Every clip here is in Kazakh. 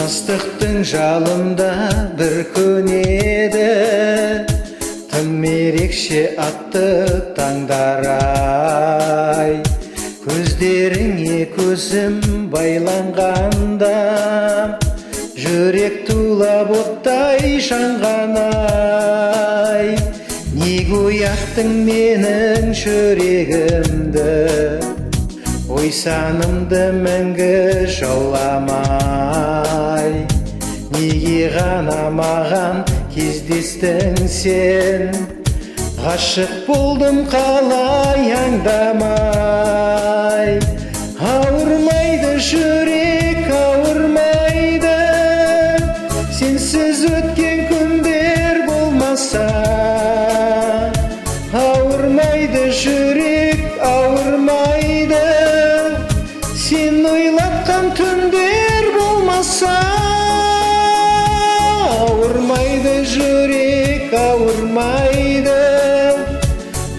жастықтың жалында бір күн еді, тым ерекше атты таңдар-ай. Көздеріңе көзім байланғанда, жүрек тулап оттай жанған-ай. Неге ояқтың менің жүрегімді, ой санымды мәңгі жауламай. Неге ғана маған кездестің сен, ғашық болдым қалай аңдамай. Ауырмайды жүрек, ауырмайды, сенсіз өткен күндер болмаса. Ауырмайды жүрек, ауырмайды, сен ойлатқан түндер болмаса. Ауырмайды жүрек, ауырмайды,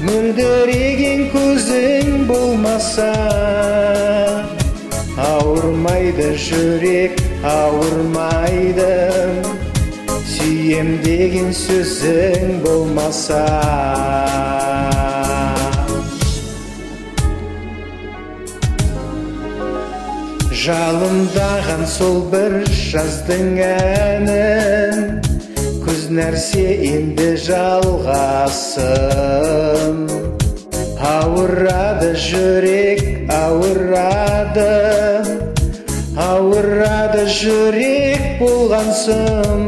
мөлдіреген көзің болмаса. Ауырмайды жүрек, ауырмайды, сүйем деген сөзің болмаса. Жалындаған сол бір жаздың әнін, күз нәрсе енді жалғасын. Ауырады жүрек, ауырады, ауырады жүрек болғансың.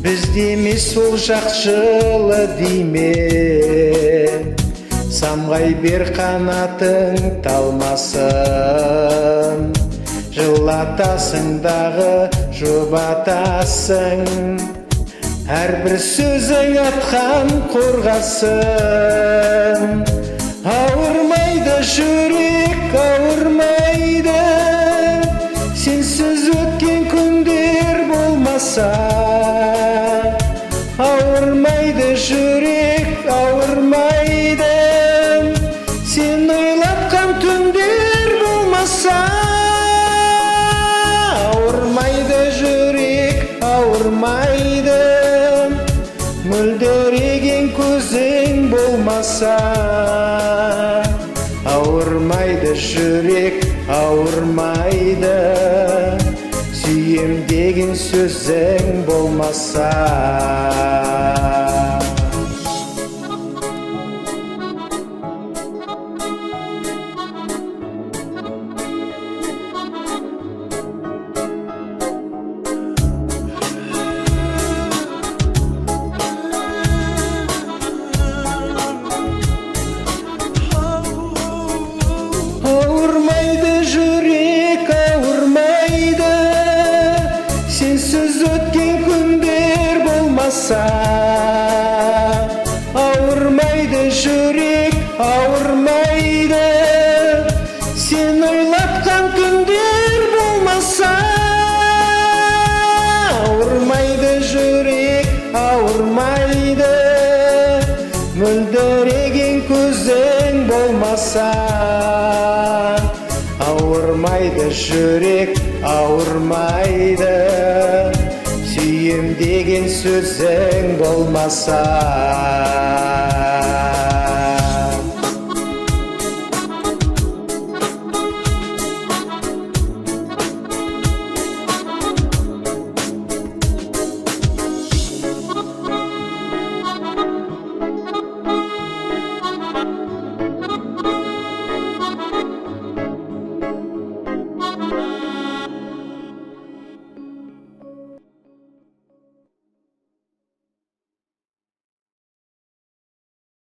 Бізде емес сол жақшылы дейме, самғай бер қанатың талмасын. Жылатасың дағы жұбатасың, әрбір сөзің атқан қорғасын. Ауырмайды жүрек, ауырмайды, сенсіз өткен күндер болмаса. Ауырмайды жүрек, ауырмайды, сен ойлатқан түндер болмаса. Ауырмайды жүрек, ауырмайды, мөлдіреген көзің болмаса. Ауырмайды жүрек, ауырмайды, сүйем деген сөзің болмаса. Ауырмайды жүрек, ауырмайды, сенсіз өткен күндер болмаса. Ауырмайды жүрек, ауырмайды, сен ойлатқан күндер болмаса. Ауырмайды жүрек, ауырмайды, мөлдіреген көзің болмаса. Ауырмайды жүрек, ауырмайды, сүйем деген сөзің болмаса.